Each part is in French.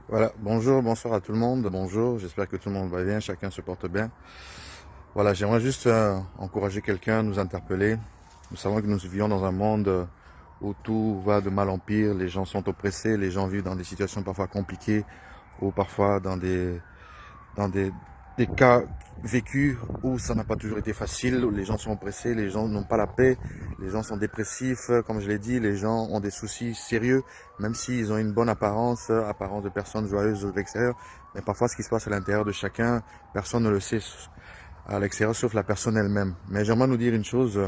Voilà, bonjour, bonsoir à tout le monde, bonjour, j'espère que tout le monde va bien, chacun se porte bien. Voilà, j'aimerais juste encourager quelqu'un, nous interpeller. Nous savons que nous vivons dans un monde où tout va de mal en pire, les gens sont oppressés, les gens vivent dans des situations parfois compliquées ou parfois dans des cas vécus où ça n'a pas toujours été facile, où les gens sont oppressés, les gens n'ont pas la paix, les gens sont dépressifs, comme je l'ai dit, les gens ont des soucis sérieux, même s'ils ont une bonne apparence, apparence de personnes joyeuses de l'extérieur, mais parfois ce qui se passe à l'intérieur de chacun, personne ne le sait à l'extérieur sauf la personne elle-même. Mais j'aimerais nous dire une chose,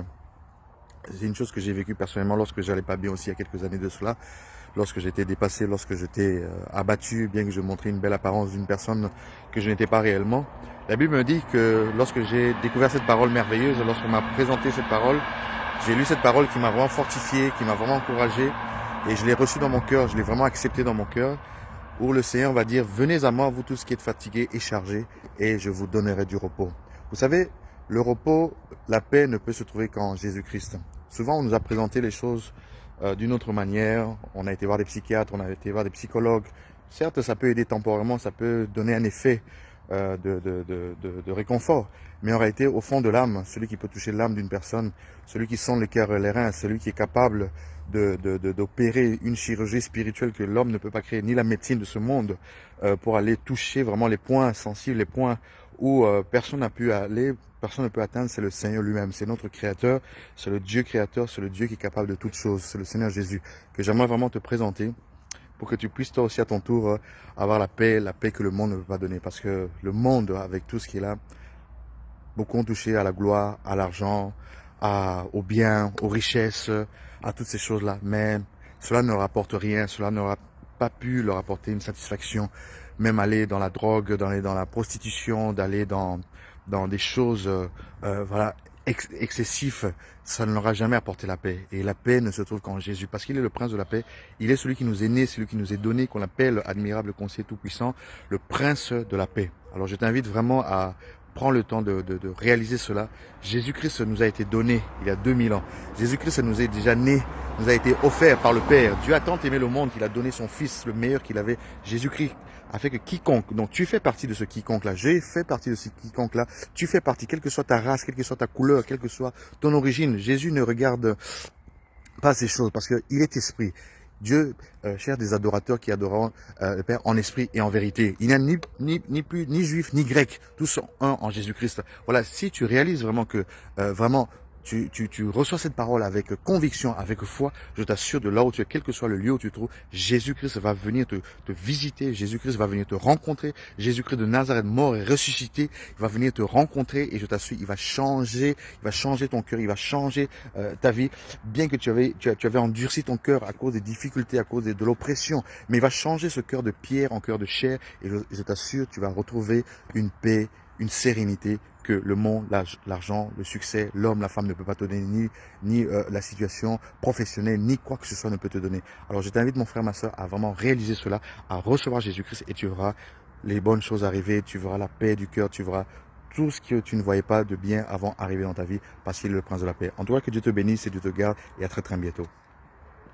c'est une chose que j'ai vécue personnellement lorsque j'allais pas bien aussi il y a quelques années de cela, lorsque j'étais dépassé, lorsque j'étais abattu, bien que je montrais une belle apparence d'une personne que je n'étais pas réellement. La Bible me dit que lorsque j'ai découvert cette parole merveilleuse, lorsqu'on m'a présenté cette parole, j'ai lu cette parole qui m'a vraiment fortifié, qui m'a vraiment encouragé, et je l'ai reçue dans mon cœur, je l'ai vraiment acceptée dans mon cœur, où le Seigneur va dire, venez à moi, vous tous qui êtes fatigués et chargés, et je vous donnerai du repos. Vous savez, le repos, la paix ne peut se trouver qu'en Jésus-Christ. Souvent, on nous a présenté les choses d'une autre manière. On a été voir des psychiatres, on a été voir des psychologues. Certes, ça peut aider temporairement, ça peut donner un effet de réconfort. Mais en réalité, au fond de l'âme, celui qui peut toucher l'âme d'une personne, celui qui sent le cœur et les reins, celui qui est capable d'opérer une chirurgie spirituelle que l'homme ne peut pas créer, ni la médecine de ce monde, pour aller toucher vraiment les points sensibles, les points où personne n'a pu aller, personne ne peut atteindre, c'est le Seigneur lui-même, c'est notre Créateur, c'est le Dieu Créateur, c'est le Dieu qui est capable de toutes choses, c'est le Seigneur Jésus, que j'aimerais vraiment te présenter pour que tu puisses toi aussi à ton tour avoir la paix que le monde ne peut pas donner, parce que le monde, avec tout ce qu'il a, beaucoup ont touché à la gloire, à l'argent, au bien, aux richesses, à toutes ces choses-là. Mais cela ne leur apporte rien, cela n'aura pas pu leur apporter une satisfaction. Même aller dans la drogue, d'aller dans la prostitution, d'aller dans des choses voilà, excessifs, ça ne leur a jamais apporté la paix. Et la paix ne se trouve qu'en Jésus, parce qu'il est le prince de la paix. Il est celui qui nous est né, celui qui nous est donné, qu'on appelle admirable conseiller tout-puissant, le prince de la paix. Alors je t'invite vraiment à prends le temps de réaliser cela. Jésus-Christ nous a été donné il y a 2000 ans. Jésus-Christ nous est déjà né, nous a été offert par le Père. Dieu a tant aimé le monde qu'il a donné son Fils, le meilleur qu'il avait. Jésus-Christ a fait que quiconque, donc tu fais partie de ce quiconque-là, j'ai fait partie de ce quiconque-là, tu fais partie, quelle que soit ta race, quelle que soit ta couleur, quelle que soit ton origine. Jésus ne regarde pas ces choses parce qu'il est esprit. Dieu cherche des adorateurs qui adoreront le Père en esprit et en vérité. Il n'y a ni plus ni juif ni grec, tous sont un en Jésus-Christ. Voilà, si tu réalises vraiment que vraiment tu reçois cette parole avec conviction, avec foi, je t'assure de là où tu es, quel que soit le lieu où tu te trouves, Jésus-Christ va venir te visiter, Jésus-Christ va venir te rencontrer, Jésus-Christ de Nazareth mort et ressuscité, il va venir te rencontrer et je t'assure, il va changer ton cœur, il va changer ta vie, bien que tu avais endurci ton cœur à cause des difficultés, à cause de l'oppression, mais il va changer ce cœur de pierre en cœur de chair et je t'assure, tu vas retrouver une paix, une sérénité que le monde, l'argent, le succès, l'homme, la femme ne peut pas te donner, ni la situation professionnelle, ni quoi que ce soit ne peut te donner. Alors je t'invite mon frère, ma soeur, à vraiment réaliser cela, à recevoir Jésus-Christ et tu verras les bonnes choses arriver, tu verras la paix du cœur, tu verras tout ce que tu ne voyais pas de bien avant arriver dans ta vie parce qu'il est le prince de la paix. En tout cas, que Dieu te bénisse et Dieu te garde et à très très bientôt.